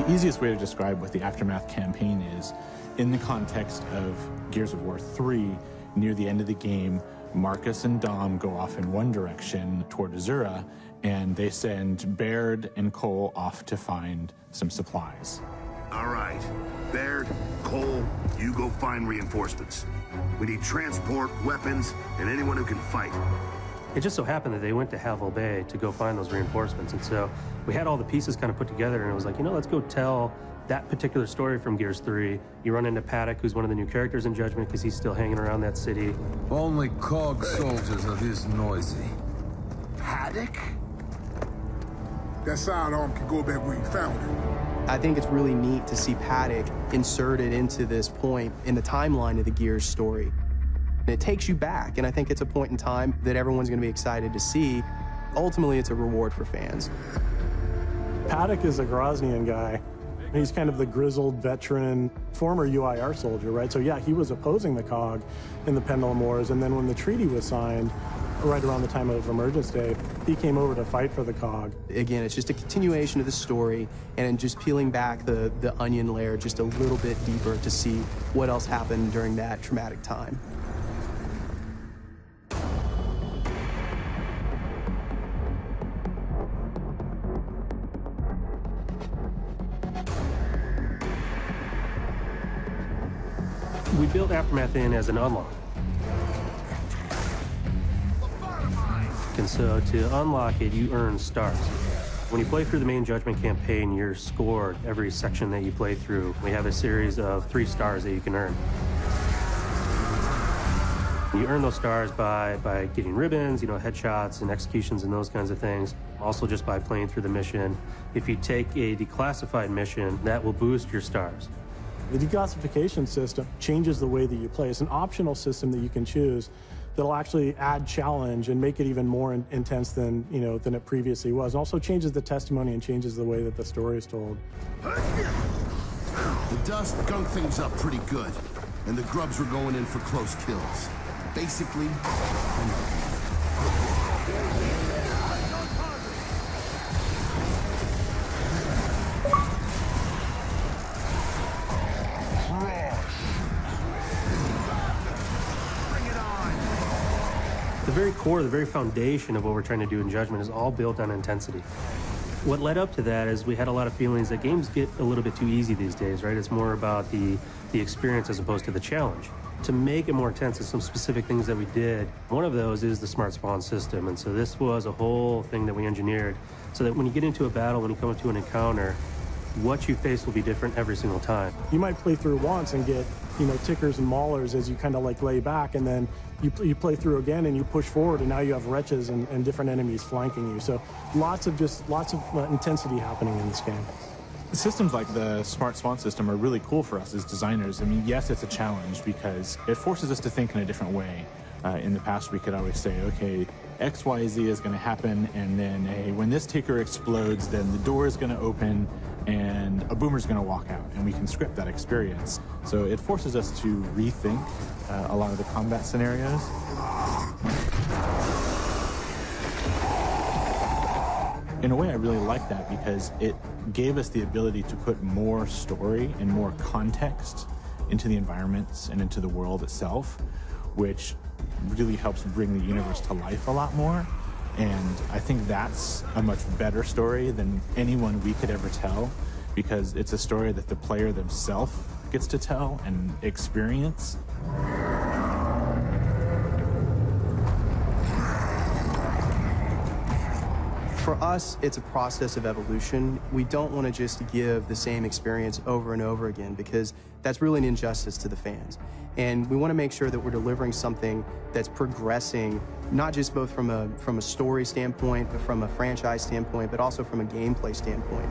The easiest way to describe what the Aftermath campaign is, in the context of Gears of War 3, near the end of the game, Marcus and Dom go off in one direction toward Azura, and they send Baird and Cole off to find some supplies. All right, Baird, Cole, you go find reinforcements. We need transport, weapons, and anyone who can fight. It just so happened that they went to Havel Bay to go find those reinforcements, and so we had all the pieces kind of put together, and it was like, you know, let's go tell that particular story from Gears 3. You run into Paddock, who's one of the new characters in Judgment, because he's still hanging around that city. Only cog soldiers are this noisy. Paddock? That sidearm can go back where you found it. I think it's really neat to see Paddock inserted into this point in the timeline of the Gears story. It takes you back, and I think it's a point in time that everyone's going to be excited to see. Ultimately, it's a reward for fans. Paddock is a Groznian guy. He's kind of the grizzled veteran, former UIR soldier, right? So yeah, he was opposing the COG in the Pendulum Wars, and then when the treaty was signed, right around the time of Emergence Day, he came over to fight for the COG. Again, it's just a continuation of the story, and just peeling back the onion layer just a little bit deeper to see what else happened during that traumatic time. We built Aftermath in as an unlock. And so to unlock it, you earn stars. When you play through the main Judgment campaign, you're scored every section that you play through. We have a series of 3 stars that you can earn. You earn those stars by getting ribbons, you know, headshots and executions and those kinds of things. Also just by playing through the mission. If you take a declassified mission, that will boost your stars. The declassification system changes the way that you play. It's an optional system that you can choose that'll actually add challenge and make it even more intense than, you know, than it previously was. And also changes the testimony and changes the way that the story is told. The dust gunk things up pretty good, and the grubs were going in for close kills. Basically, The very core, the very foundation of what we're trying to do in Judgment is all built on intensity. What led up to that is we had a lot of feelings that games get a little bit too easy these days, right? It's more about the experience as opposed to the challenge. To make it more intense, there's some specific things that we did. One of those is the smart spawn system, and so this was a whole thing that we engineered so that when you get into a battle, when you come into an encounter, what you face will be different every single time. You might play through once and get, you know, tickers and maulers as you kind of like lay back, and then you play through again and you push forward, and now you have wretches and different enemies flanking you. So lots of intensity happening in this game. Systems like the Smart Spawn system are really cool for us as designers. I mean, yes, it's a challenge because it forces us to think in a different way. In the past, we could always say, okay, X, Y, Z is going to happen, and then when this ticker explodes, then the door is going to open, and a boomer's going to walk out, and we can script that experience. So it forces us to rethink a lot of the combat scenarios. In a way, I really like that because it gave us the ability to put more story and more context into the environments and into the world itself, which really helps bring the universe to life a lot more. And I think that's a much better story than anyone we could ever tell, because it's a story that the player themselves gets to tell and experience. For us, it's a process of evolution. We don't want to just give the same experience over and over again, because that's really an injustice to the fans. And we want to make sure that we're delivering something that's progressing, not just both from a story standpoint, but from a franchise standpoint, but also from a gameplay standpoint.